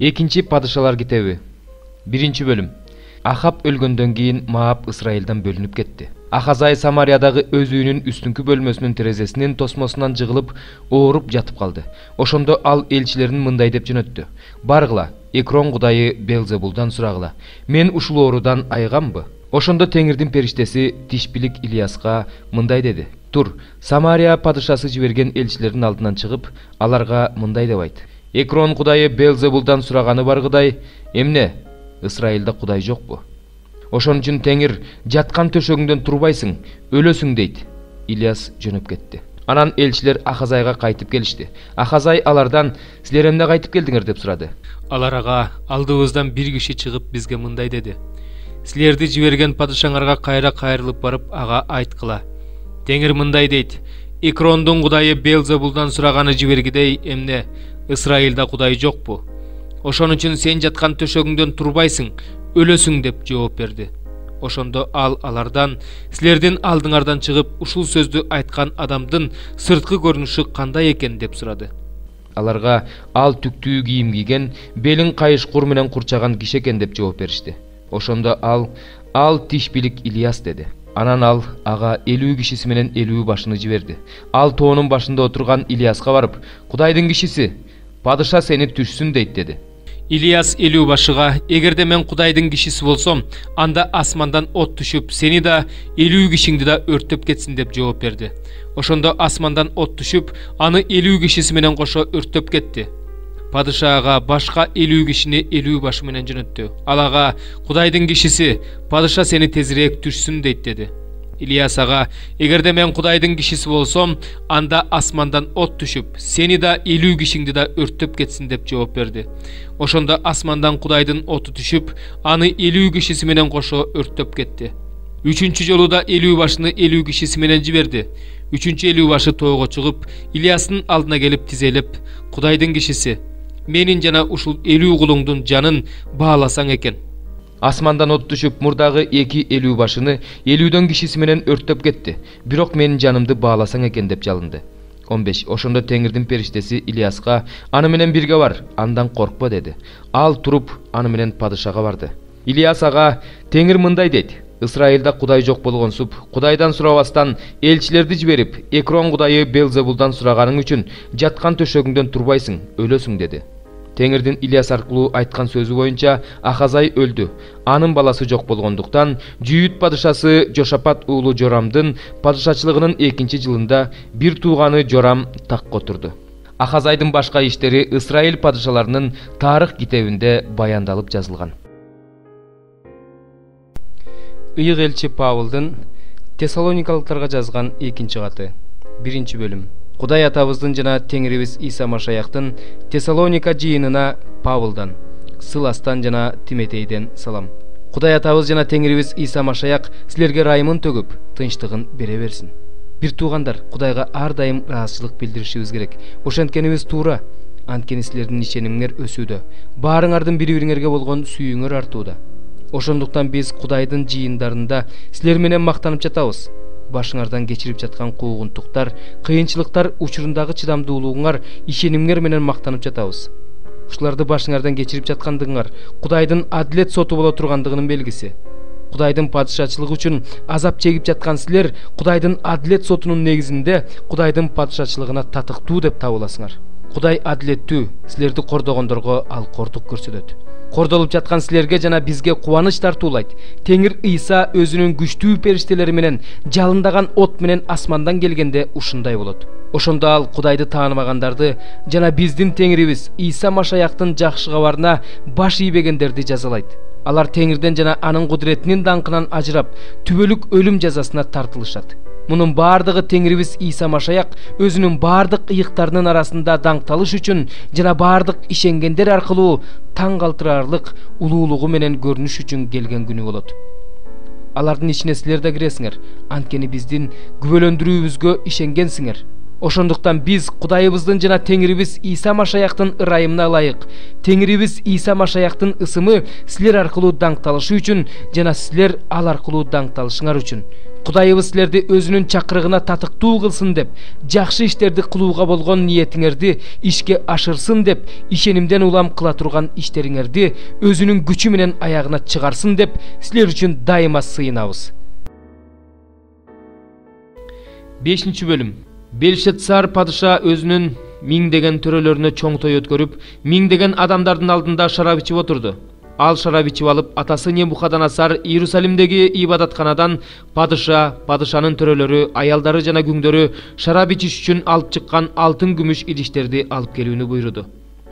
Экинчи Падышалар китеби. 1-бөлүм. Ахаб өлгөндөн кийин Моаб Исраилдан бөлүнүп кетти. Ахазай Самариядагы өз үйүнүн үстүнкү бөлмөсүнүн терезесинин тосмосунан жыгылып, ооруп жатып калды. Ошондо ал элчилерин мындай деп жөнөттү: "Баргыла, Экрон кудайы Белзебулдан сурагыла. Мен ушул оорудан айыгамбы?" Ошондо Теңирдин периштеси Тишбилик Илияска мындай деди: "Тур, Самария падышасы жиберген элчилердин алдынан чыгып, аларга мындай деп айт: Экрон кудайы Белзебулдан сураганы баргыдай, эмне? Исраилда кудай жокпу? Ошон үчүн Теңир жаткан төшөгүңдөн турбайсың, өлөсүң" дейт. Илияс жөнөп кетти. Анан элчилер Ахазайга кайтып келишти. Ахазай алардан: "Силер эмне кайтып келдиңер?" деп сурады. Алар: "Ага, алдыбыздан бир киши чыгып бизге мындай деди: Силерди жиберген падышаңарга кайра кайрылып барып ага айткыла. Теңир мындай дейт: Экрондун кудайы Белзебулдан сураганы жибергидей, эмне? Исраилда кудай жокпу? Ошон үчүн сен жаткан төшөгүңдөн турбайсың, өлөсүң" деп жооп берди. Ошондо ал алардан: "Силердин алдыңардан чыгып ушул сөздү айткан адамдын сырткы көрүнүшү кандай экен?" деп сурады. Аларга: "Ал түктүү кийим кийген, белин кайышкур менен курчаган киши экен" деп жооп беришти. Ошондо ал Тишбилик Илияс деди. Анан ал ага 50 кишиси менен 50 башыны жиберди. Ал тоонун башында отурган Илияска барып: "Кудайдын кишиси, падыша сени түшсүн" дейт деди. Илияс 50 башыга: "Эгерде мен Кудайдын кишиси болсом, анда асмандан от түшүп, сени да 50 кишиңди да өрттөп кетсин" деп жооп берди. Ошондо асмандан от түшүп, аны 50 кишиси менен кошо өрттөп кетти. Падышага башка 50 кишини 50 башы менен жөнөттү. Ал ага: "Кудайдын кишиси, падыша сени тезирээк түшсүн" дейт деди. Илияс ага: "Эгерде мен Кудайдын кишиси болсом, анда асмандан от түшүп, сени да 50 кишиңди да өрттөп кетсин" деп жооп берди. Ошондо асмандан Кудайдын оту түшүп, аны 50 кишиси менен кошо өрттөп кетти. Үчүнчү жолу да 50 башыны 50 кишиси менен жиберди. Үчүнчү 50 башы тоого чыгып, Илиястын алдына келип тизелеп: "Кудайдын кишиси, менин жана ушул 50 кулуңдун жанын бааласаң экен." Асмандан от түшүп, мурдагы 50 башыны 50дөн кишиси менен өрттөп кетти. Бирок менин жанымды бааласаң экен" деп жалынды. 15. Ошондо Теңирдин периштеси Илияска: "Аны менен бирге бар, андан коркпо" деди. Ал туруп, аны менен падышага барды. Илияс ага: "Теңир мындай дейт: Исраилда кудай жок болгонсуп, кудайдан сурабастан элчилерди жиберип, Экрон кудайы Белзебулдан сураганың үчүн жаткан төшөгүңдөн турбайсың, өлөсүң" деди. Теңирдин Илияс аркылуу айткан сөзү боюнча Ахазай өлдү. Анын баласы жок болгондуктан Жүйүт падышасы Жошапат уулу Жорамдын падышачылыгынын 2-жылында бир тууганы Жорам такка отурду. Ахазайдын башка иштери Исраил падышаларынын тарых китебинде баяндалып жазылган. Ыйык элчи Павылдын Тессалоникалыктарга жазган 2-каты. 1-бөлүм. Кудай атабыздын жана Теңирибиз Иса Машаяктын Тессалоника жыйынына Павылдан, Сыластан жана Тиметейден салам. Кудай атабыз жана Теңирибиз Иса Машаяк силерге ырайымын төгүп, тынчтыгын бере берсин. Бир туугандар, Кудайга ар дайым ыраазычылык билдиришибиз керек. Ошенткенибиз туура. Анткени силердин ишенимиңер өсүүдө, баарыңардын бири-бириңерге болгон сүйүүңөр артууда. Ошондуктан биз Кудайдын жыйындарында силер менен мактанып жатабыз. Башыңардан кечирип жаткан куугунтуктар, кыйынчылыктар учурундагы чыдамдуулугуңар, ишенимиңер менен мактанып жатабыз. Ушуларды башыңардан кечирип жаткандыгыңар Кудайдын адилет соту боло тургандыгынын белгиси. Кудайдын падышачылыгы үчүн азап чегип жаткан силер Кудайдын адилет сотунун негизинде Кудайдын падышачылыгына татыктуу деп табыласыңар. Кудай адилеттүү, силерди кордогондорго ал кордук көрсөтөт. Кордолуп жаткан силерге жана бизге кубаныч тартуулайт. Теңир Иса өзүнүн күчтүү периштелери менен жалындаган от менен асмандан келгенде ушундай болот. Ошондо ал Кудайды таанымагандарды жана биздин Теңирибиз Иса Машаяктын жакшы кабарына баш ийбегендерди жазалайт. Алар Теңирден жана анын кудуретинин даңкынан ажырап, түбөлүк өлүм жазасына тартылышат. Мунун баардыгы Теңирибиз Иса Машаяк өзүнүн баардык ыйыктарынын арасында даңкталыш үчүн жана баардык ишенгендер аркылуу таң калтырарлык улуулугу менен көрүнүш үчүн келген күнү болот. Алардын ичине силер да киресиңер, анткени биздин күбөлөндүрүүбүзгө ишенгенсиңер. Ошондуктан биз Кудайыбыздын жана Теңирибиз Иса Машаяктын ырайымына ылайык, Теңирибиз Иса Машаяктын ысымы силер аркылуу даңкталышы үчүн жана силер ал аркылуу даңкталышыңар үчүн Кудайыбыз силерди өзүнүн чакырыгына татыктуу кылсын деп, жакшы иштерди кылууга болгон ниетиңерди ишке ашырсын деп, ишенимден улам кыла турган иштериңерди өзүнүн күчү менен аягына чыгарсын деп силер үчүн дайыма сыйынабыз. 5 бөлүм. Белшатсар падыша өзүнүн миңдеген төрөлөрүнө чоң той өткөрүп, миңдеген адамдардын алдында шарап ичип отурду. Ал шарап ичип алып, атасы Небухаднецар Иерусалимдеги ибадатканадан падышанын төрөлөрү, аялдары жана күңдөрү шарап ичиш үчүн алып чыккан алтын күмүш идиштерди алып келүүнү буйруду.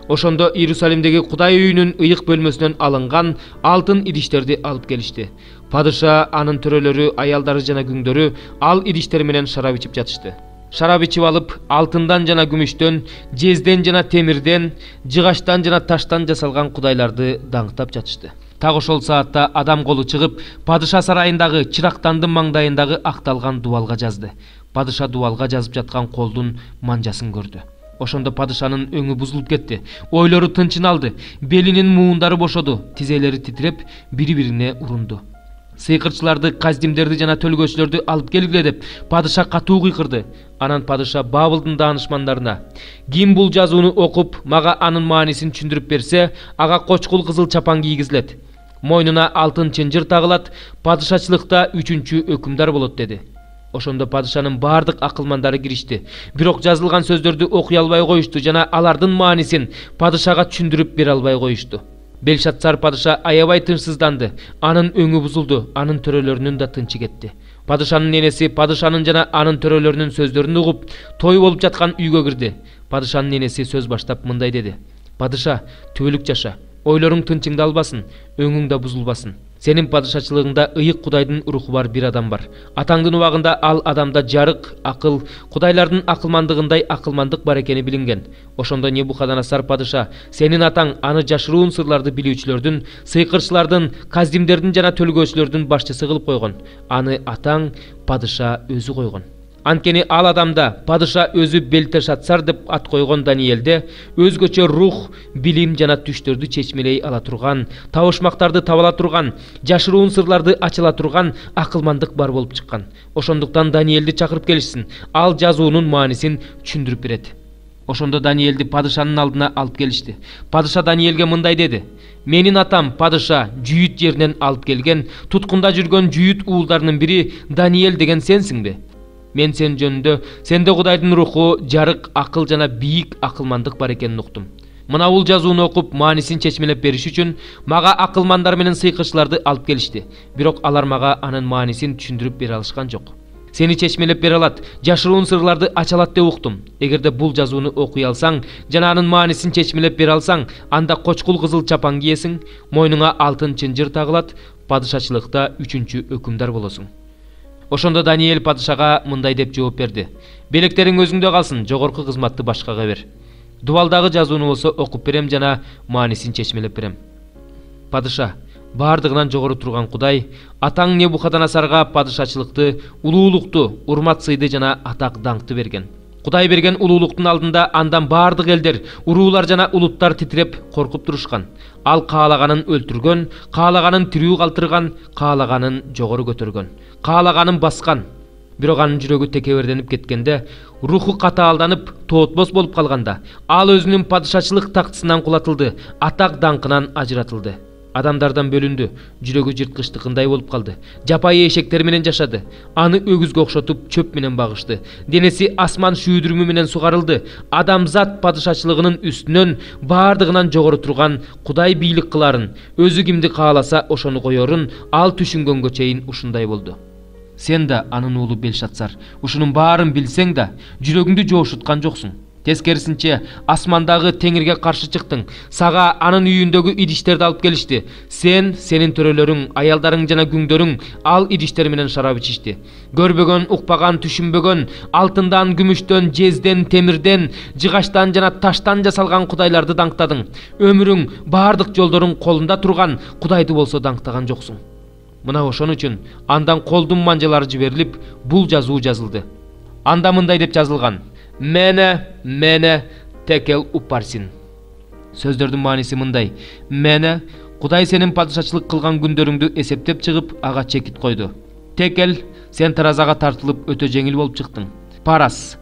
Ошондо Иерусалимдеги Кудай үйүнүн ыйык бөлмөсүнөн алынган алтын идиштерди алып келишти. Падыша, анын төрөлөрү, аялдары жана күңдөрү ал идиштер менен шарап ичип жатышты. Шарап ичип алып, алтындан жана күмүштөн, жезден жана темирден, жыгачтан жана таштан жасалган кудайларды даңктап жатышты. Так ошол саатта адам колу чыгып, падыша сарайындагы чырактандын маңдайындагы акталган дубалга жазды. Падыша дубалга жазып жаткан колдун манжасын көрдү. Ошондо падышанын өңү бузулуп кетти. Ойлору тынчын алды. Белинин муундары бошоду, тизелери титиреп, бири-бирине урунду. Сыйкырчыларды, каздимдерди жана төлгөөчүлөрдү алып келгиле деп падыша катуу кыйкырды. Анан падыша Бабылдын даанышмандарына: "Ким бул жазууну окуп, мага анын маанисин түшүндүрүп берсе, ага кочкул кызыл чапан кийгизилет. Мойнуна алтын чынжыр тагылат, падышачылыкта 3-чү өкүмдар болот" деди. Ошондо падышанын бардык акылмандары киришти. Бирок жазылган сөздөрдү окуй албай коюшту жана алардын маанисин падышага түшүндүрүп бере албай коюшту. Белшатсар падыша аябай тынчсызданды. Анын өңү бузулду, анын төрөлөрүнүн да тынчы кетти. Падышанын энеси падышанын жана анын төрөлөрүнүн сөздөрүн угуп, той болуп жаткан үйгө кирди. Падышанын энеси сөз баштап мындай деди: "Падыша, түбөлүк жаша. Ойлоруң тынчыңды албасын, өңүң да бузулбасын. Сенин падышачылыгыңда ыйык Кудайдын руху бар бир адам бар. Атаңдын убагында ал адамда жарык, акыл, Кудайлардын акылмандыгындай акылмандык бар экени билинген. Ошондо Небухаднецар падыша сенин атаң аны жашыруун сырларды билүүчүлөрдүн, сыйкырчылардын, каздимдердин жана төлгөөчүлөрдүн башчысы кылып койгон. Аны атаң падыша өзү койгон. Анткени ал адамда падыша өзү Белтешатсар деп ат койгон Даниэлде өзгөчө рух, билим жана түштөрдү чечмелей ала турган, табышмактарды табала турган, жашыруун сырларды ачыла турган акылмандык бар болуп чыккан. Ошондуктан Даниэлди чакырып келишсин. Ал жазуунун маанисин түшүндүрүп берет." Ошондо Даниэлди падышанын алдына алып келишти. Падыша Даниэлге мындай деди: "Менин атам падыша жүйүт жеринен алып келген, туткунда жүргөн жүйүт уулдарынын бири Даниэл деген сенсиңби? Мен сен жөнүндө сенде Кудайдын руху, жарык, акыл жана бийик акылмандык бар экенин уктум. Мына бул жазууну окуп, маанисин чечмелеп бериш үчүн мага акылмандар менен сыйкырчыларды алып келишти. Бирок алар мага анын маанисин түшүндүрүп бере алышкан жок. Сени чечмелеп бере алат, жашыруун сырларды ачалат деп уктум. Эгерде бул жазууну окуй алсаң жана анын маанисин чечмелеп бере алсаң, анда кочкул кызыл чапан кийесиң, мойнуңа алтын чынжыр тагылат, падышачылыкта 3-чү өкүмдар болосуң." Ошондо Даниэль падышага мындай деп жооп берди: "Белектериң өзүңдө калсын, жогорку кызматты башкага бер. Дубалдагы жазууну болсо окуп берем жана маанисин чечмелеп берем." Падыша, бардыгынан жогору турган Кудай, атаң Небухаднецарга падышачылыкты, улуулукту, урмат сыйды жана атак даңкты берген. Кудай берген улуулуктун алдында андан бардык элдер, уруулар жана улуттар титиреп коркуп турушкан. Ал каалаганын өлтүргөн, каалаганын тирүү калтырган, каалаганын жогору көтөргөн, каалаганын баскан. Бирок анын жүрөгү текеберденип кеткенде, руху катаалданып, тоотбос болуп калганда, ал өзүнүн падышачылык тактысынан кулатылды, атак даңкынан ажыратылды. Адамдардан бөлүндү, жүрөгү жырткычтыкындай болуп калды. Жапайы эшектер менен жашады. Аны өгүзгө окшотуп чөп менен багышты. Денеси асман шүүдүрүмү менен сугарылды. Адамзат падышачылыгынын үстүнөн бардыгынан жогору турган Кудай бийлик кыларын, өзү кимди кааласа ошону коерун ал түшүнгөнгө чейин ушундай болду. Сен да анын уулу Белшатсар, ушунун баарын билсең да, жүрөгүңдү жоошуткан жоксуң. Тескерисинче, асмандагы теңирге каршы чыктың. Сага анын үйүндөгү идиштерди алып келишти. Сенин төрөлөрүң, аялдарың жана күңдөрүң ал идиштер менен шарап ичишти. Көрбөгөн, укпаган, түшүнбөгөн, алтындан, күмүштөн, жезден, темирден, жыгачтан жана таштан жасалган кудайларды даңктадың. Өмүрүң, бардык жолдоруң колунда турган Кудайды болсо даңктаган жоксуң. Мына ошон үчүн андан колдун манжалары жиберилип, бул жазуу жазылды. Анда мындай деп жазылган: Мене текел упарсин. Сөздөрдүн мааниси мындай: Мене Кудай сенин падышачылык кылган күндөрүңдү эсептеп чыгып, ага чекит койду. Текел, сен таразага тартылып өтө жеңил болуп чыктың. Парас,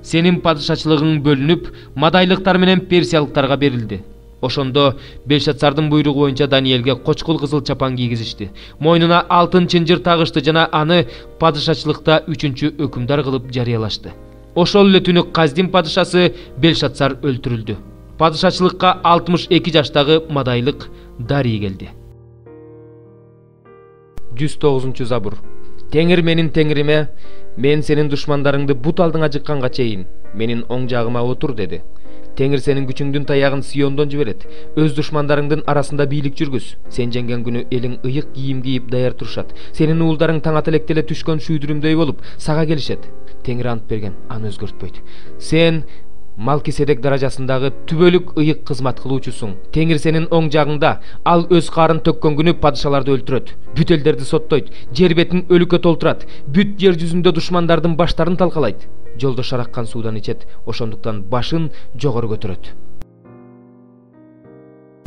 сенин падышачылыгың бөлүнүп, мадайлыктар менен персиялыктарга берилди. Ошондо Белшатсардын буйругу боюнча Даниэлге кочкул кызыл чапан кийгизишти. Мойнуна алтын чынжыр тагышты жана аны падышачылыкта 3-чү өкүмдар кылып жарыялашты. Ошол эле түнү Каздин падышасы Белшатсар өлтүрүлдү. Падышачылыкка 62 жаштагы мадайлык Дарий келди. 109 забур. Теңир менин теңириме, мен сенин душмандарыңды бут алдыңа жыкканга чейин менин оң жагыма отур деди. Теңир сенин күчүңдүн таягын Сиондон жиберет. Өз душмандарыңдын арасында бийлик жүргүз. Сен жеңген күнү элиң ыйык кийим кийип даяр турушат. Сенин уулдарың таң ата электе эле түшкөн шүйдүрүмдөй болуп сага келишет. Теңир ант берген, аны өзгөртпөйт. Сен Малкиседек даражасындагы түбөлүк ыйык кызмат кылуучусуң. Теңир сенин оң жагыңда. Ал өз карын төккөн күнү падышаларды өлтүрөт. Бүт элдерди соттойт. Жер бетин өлүккө толтурат. Бүт жер жүзүндө душмандардын баштарын талкалайт. Жолдо шараккан суудан ичет, ошондуктан башын жогору көтөрөт.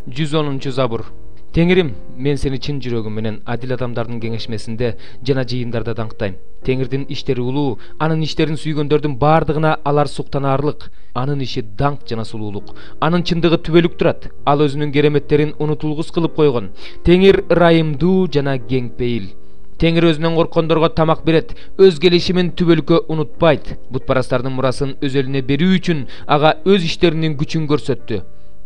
110 забур. Теңирим, мен сени чын жүрөгүм менен адил адамдардын кеңешмесинде жана жыйындарда даңктайм. Теңирдин иштери улуу, анын иштерин сүйгөндөрдүн бардыгына алар суктанаарлык. Анын иши даңк жана сулуулук. Анын чындыгы түбөлүк турат. Ал өзүнүн кереметтерин унутулгус кылып койгон. Теңир ырайымдуу жана кеңпейил. Теңир өзүнөн корккондорго тамак берет. Өз келишимин түбөлүккө унутпайт. Бутпарастардын мурасын өз элине берүү үчүн ага өз иштеринин күчүн көрсөттү.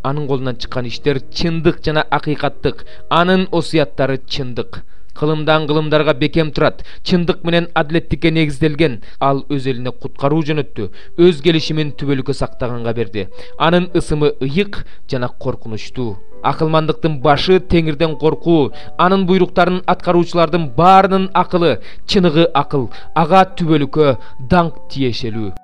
Анын колунан чыккан иштер чындык жана акыйкаттык. Анын осуяттары чындык. Кылымдан кылымдарга бекем турат. Чындык менен адилеттикке негизделген. Ал өз элине куткаруу жөнөттү. Өз келишимин түбөлүккө сактаганга берди. Анын ысымы ыйык жана коркунучтуу. Акылмандыктын башы Теңирден коркуу. Анын буйруктарын аткаруучулардын баарынын акылы, чыныгы акыл. Ага түбөлүккө даңк тиешелүү.